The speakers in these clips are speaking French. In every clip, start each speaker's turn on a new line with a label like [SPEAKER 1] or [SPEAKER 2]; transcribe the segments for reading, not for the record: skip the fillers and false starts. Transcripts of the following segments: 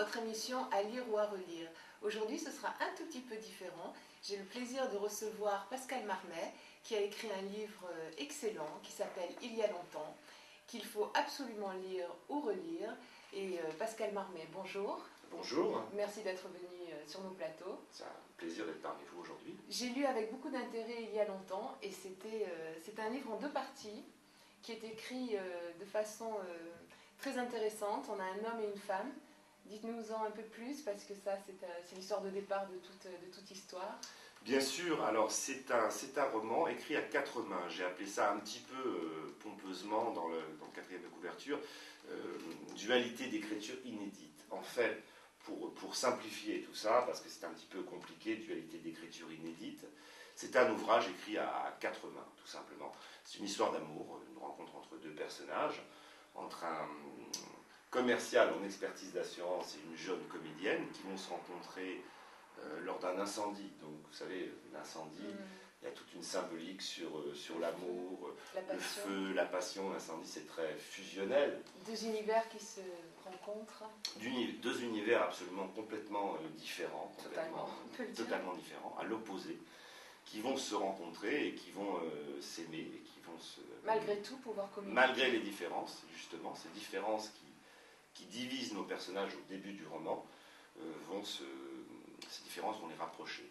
[SPEAKER 1] votre émission À lire ou à relire. Aujourd'hui, ce sera un tout petit peu différent. J'ai le plaisir de recevoir Pascal Marmet, qui a écrit un livre excellent qui s'appelle Il y a longtemps, qu'il faut absolument lire ou relire. Et Pascal Marmet, bonjour.
[SPEAKER 2] Bonjour.
[SPEAKER 1] Merci d'être venu sur nos plateaux.
[SPEAKER 2] C'est un plaisir d'être parmi vous aujourd'hui.
[SPEAKER 1] J'ai lu avec beaucoup d'intérêt Il y a longtemps, et c'est un livre en 2 parties qui est écrit de façon très intéressante. On a un homme et une femme. Dites-nous-en un peu plus, parce que ça, c'est l'histoire de départ de toute histoire.
[SPEAKER 2] Bien sûr, alors c'est un roman écrit à 4 mains. J'ai appelé ça un petit peu pompeusement dans le 4e de couverture, dualité d'écriture inédite. En fait, pour simplifier tout ça, parce que c'est un petit peu compliqué, dualité d'écriture inédite, c'est un ouvrage écrit à 4 mains, tout simplement. C'est une histoire d'amour, une rencontre entre 2 personnages, entre un commercial en expertise d'assurance et une jeune comédienne qui vont se rencontrer lors d'un incendie. Donc, vous savez, l'incendie, il y a toute une symbolique sur l'amour, le feu, la passion. L'incendie, c'est très fusionnel.
[SPEAKER 1] 2 univers qui se rencontrent.
[SPEAKER 2] 2 univers absolument complètement différents, totalement différents, à l'opposé, qui vont se rencontrer et qui vont s'aimer et qui vont se...
[SPEAKER 1] Malgré tout, pouvoir communiquer.
[SPEAKER 2] Malgré les différences, justement, ces différences qui divisent nos personnages au début du roman, ces différences vont les rapprocher.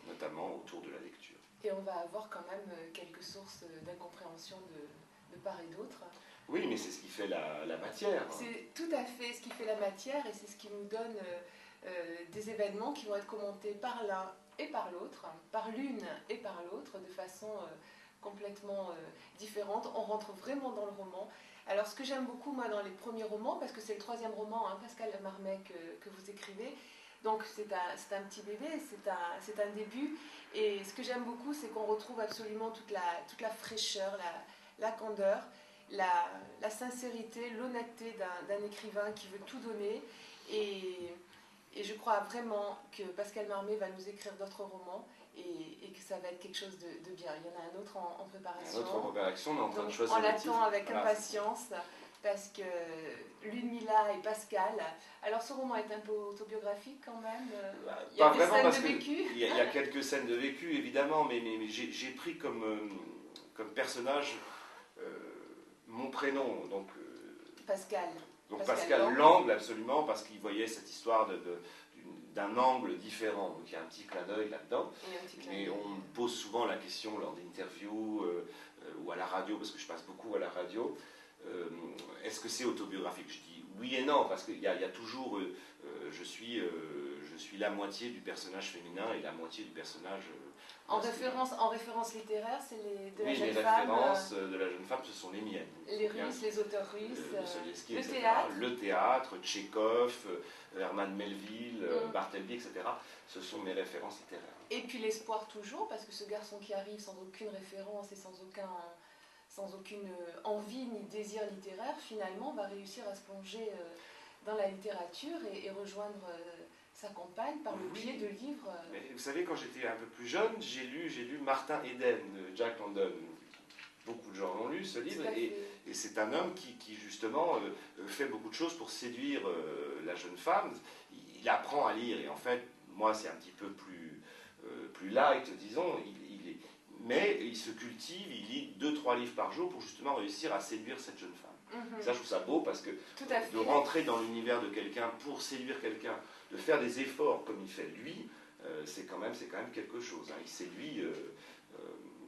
[SPEAKER 2] Notamment autour de la lecture.
[SPEAKER 1] Et on va avoir quand même quelques sources d'incompréhension de part et d'autre.
[SPEAKER 2] Oui, mais c'est ce qui fait la matière.
[SPEAKER 1] C'est tout à fait ce qui fait la matière, et c'est ce qui nous donne des événements qui vont être commentés par l'un et par l'autre, par l'une et par l'autre, de façon complètement différente. On rentre vraiment dans le roman. Alors, ce que j'aime beaucoup, moi, dans les premiers romans, parce que c'est le 3e roman, Pascal Marmet, que vous écrivez, donc c'est un petit bébé, c'est un début, et ce que j'aime beaucoup, c'est qu'on retrouve absolument toute la fraîcheur, la candeur, la sincérité, l'honnêteté d'un écrivain qui veut tout donner, et je crois vraiment que Pascal Marmet va nous écrire d'autres romans, et que ça va être quelque chose de bien. Il y en a un autre en préparation.
[SPEAKER 2] Un autre en préparation, on est en train de choisir.
[SPEAKER 1] On l'attend avec impatience, parce que Ludmilla et Pascal... Alors, ce roman est un peu autobiographique quand même. Il y a des scènes de vécu.
[SPEAKER 2] Il y a quelques scènes de vécu, évidemment, mais j'ai pris comme personnage mon prénom, donc
[SPEAKER 1] Pascal.
[SPEAKER 2] Donc Pascal Langle, absolument, parce qu'il voyait cette histoire d'un angle différent. Donc il y a un petit clin d'œil là-dedans. Et on me pose souvent la question lors d'interviews ou à la radio, parce que je passe beaucoup à la radio, est-ce que c'est autobiographique? Je dis oui et non, parce qu'il y a toujours, je suis la moitié du personnage féminin et la moitié du personnage
[SPEAKER 1] en référence littéraire, c'est
[SPEAKER 2] les références de la jeune femme, ce sont les miennes.
[SPEAKER 1] Les Russes, les auteurs russes,
[SPEAKER 2] le théâtre, Tchekhov, Herman Melville, Bartleby, etc. Ce sont mes références littéraires.
[SPEAKER 1] Et puis l'espoir toujours, parce que ce garçon qui arrive sans aucune référence et sans aucune envie ni désir littéraire, finalement va réussir à se plonger dans la littérature et rejoindre sa compagne par le biais de livres.
[SPEAKER 2] Mais vous savez, quand j'étais un peu plus jeune, j'ai lu Martin Eden de Jack London. Beaucoup de gens l'ont lu, ce livre, et c'est un homme qui justement fait beaucoup de choses pour séduire la jeune femme. Il apprend à lire, et en fait, moi c'est un petit peu plus light, disons, mais il se cultive, il lit 2-3 livres par jour pour justement réussir à séduire cette jeune femme. Ça, je trouve ça beau, parce que de rentrer dans l'univers de quelqu'un pour séduire quelqu'un, de faire des efforts comme il fait lui, c'est quand même quelque chose. Il séduit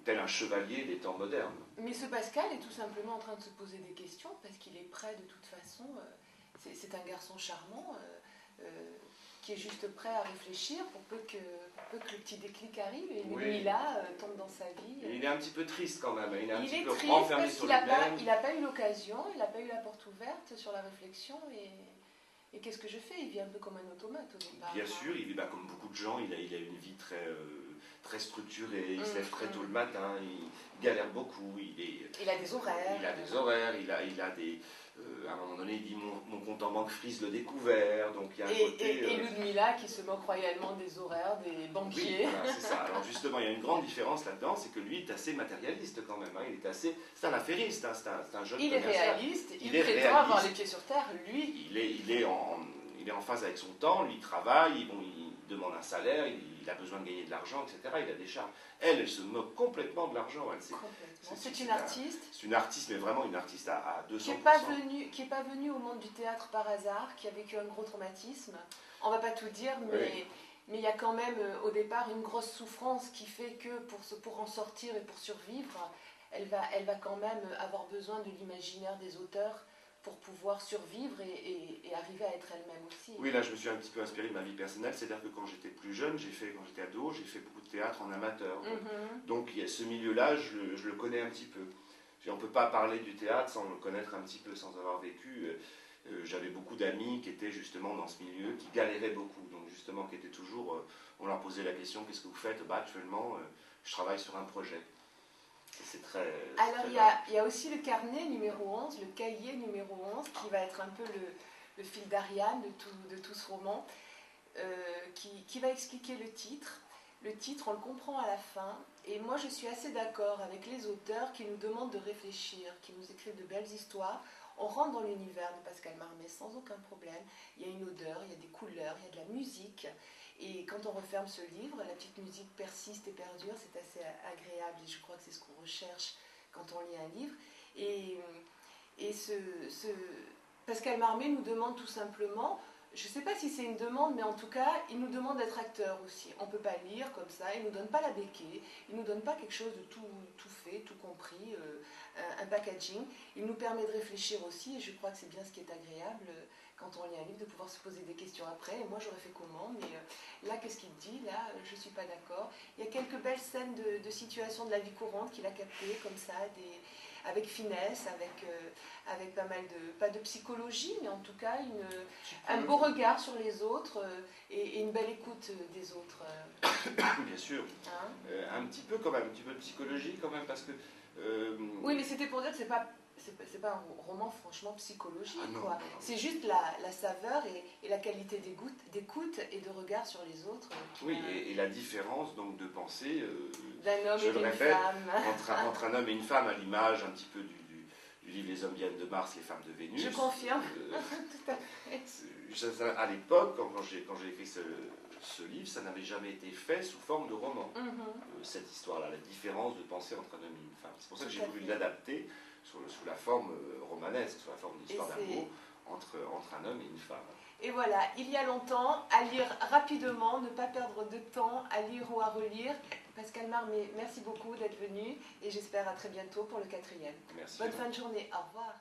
[SPEAKER 2] tel un chevalier des temps modernes.
[SPEAKER 1] Mais ce Pascal est tout simplement en train de se poser des questions, parce qu'il est prêt de toute façon. C'est un garçon charmant qui est juste prêt à réfléchir pour peu que le petit déclic arrive, et Ludmilla tombe dans sa vie.
[SPEAKER 2] Il est un petit peu triste quand même, il est un petit peu
[SPEAKER 1] triste
[SPEAKER 2] renfermé
[SPEAKER 1] parce
[SPEAKER 2] sur
[SPEAKER 1] lui-même. Il n'a pas eu l'occasion, il n'a pas eu la porte ouverte sur la réflexion, et qu'est-ce que je fais? Il vit un peu comme un automate au départ.
[SPEAKER 2] Bien sûr, il est comme beaucoup de gens, il a une vie très structurée, il se lève très tôt le matin, il galère beaucoup,
[SPEAKER 1] il a des horaires.
[SPEAKER 2] Il a des... à un moment donné, il dit mon compte en banque frise le découvert, donc il y a un côté...
[SPEAKER 1] Et Ludmilla qui se moque royalement des horaires des banquiers.
[SPEAKER 2] Oui, voilà, c'est ça. Alors justement, il y a une grande différence là-dedans, c'est que lui est assez matérialiste quand même. C'est un affairiste, c'est un jeune commercial.
[SPEAKER 1] Il est réaliste, il prétend avoir les pieds sur terre, lui.
[SPEAKER 2] Il est est en phase avec son temps, lui il travaille, bon, il demande un salaire, il a besoin de gagner de l'argent, etc. Il a des charges. Elle se moque complètement de l'argent.
[SPEAKER 1] C'est une artiste.
[SPEAKER 2] C'est une artiste, mais vraiment une artiste à 200%.
[SPEAKER 1] Qui n'est pas venue au monde du théâtre par hasard, qui a vécu un gros traumatisme. On ne va pas tout dire, mais il y a quand même au départ une grosse souffrance qui fait que pour en sortir et pour survivre, elle va quand même avoir besoin de l'imaginaire des auteurs pour pouvoir survivre et arriver à être elle-même aussi.
[SPEAKER 2] Oui, là je me suis un petit peu inspiré de ma vie personnelle, c'est-à-dire que quand j'étais plus jeune, quand j'étais ado, j'ai fait beaucoup de théâtre en amateur. Donc ce milieu-là, je le connais un petit peu. On ne peut pas parler du théâtre sans le connaître un petit peu, sans avoir vécu. J'avais beaucoup d'amis qui étaient justement dans ce milieu, qui galéraient beaucoup, donc justement qui étaient toujours, on leur posait la question, qu'est-ce que vous faites? Actuellement, je travaille sur un projet. C'est très...
[SPEAKER 1] Alors il y a aussi le carnet numéro 11, le cahier numéro 11, qui va être un peu le fil d'Ariane de tout ce roman, qui va expliquer le titre. Le titre, on le comprend à la fin, et moi je suis assez d'accord avec les auteurs qui nous demandent de réfléchir, qui nous écrivent de belles histoires. On rentre dans l'univers de Pascal Marmé sans aucun problème. Il y a une odeur, il y a des couleurs, il y a de la musique. Et quand on referme ce livre, la petite musique persiste et perdure, c'est assez agréable. Et je crois que c'est ce qu'on recherche quand on lit un livre. Et Pascal Marmé nous demande tout simplement, je ne sais pas si c'est une demande, mais en tout cas, il nous demande d'être acteur aussi. On ne peut pas lire comme ça, il ne nous donne pas la béquille, il ne nous donne pas quelque chose de tout fait, tout compris, un packaging. Il nous permet de réfléchir aussi, et je crois que c'est bien ce qui est agréable quand on lit un livre, de pouvoir se poser des questions après. Et moi, j'aurais fait comment? Mais là, qu'est-ce qu'il dit? Là, je ne suis pas d'accord. Il y a quelques belles scènes de situations de la vie courante qu'il a captées, comme ça, avec finesse, avec pas mal pas de psychologie, mais en tout cas un beau regard sur les autres et une belle écoute des autres.
[SPEAKER 2] Bien sûr. Hein, un petit peu quand même, un petit peu de psychologie quand même, parce que...
[SPEAKER 1] Oui, mais c'était pour dire que c'est pas un roman franchement psychologique, quoi. C'est juste la saveur et la qualité d'écoute et de regard sur les autres.
[SPEAKER 2] Oui, et la différence donc de pensée,
[SPEAKER 1] d'un homme et d'une femme.
[SPEAKER 2] Entre un homme et une femme, à l'image un petit peu du livre Les hommes viennent de Mars, les femmes de Vénus.
[SPEAKER 1] Je confirme, tout à fait.
[SPEAKER 2] À l'époque, quand j'ai écrit ce livre, ça n'avait jamais été fait sous forme de roman. Cette histoire-là, la différence de pensée entre un homme et une femme. C'est pour ça que j'ai voulu l'adapter sous la forme romanesque, sous la forme d'une histoire d'amour entre un homme et une femme.
[SPEAKER 1] Et voilà, il y a longtemps, à lire rapidement, ne pas perdre de temps à lire ou à relire. Pascal Marmé, merci beaucoup d'être venu et j'espère à très bientôt pour le 4e.
[SPEAKER 2] Merci.
[SPEAKER 1] Bonne fin de journée, au revoir.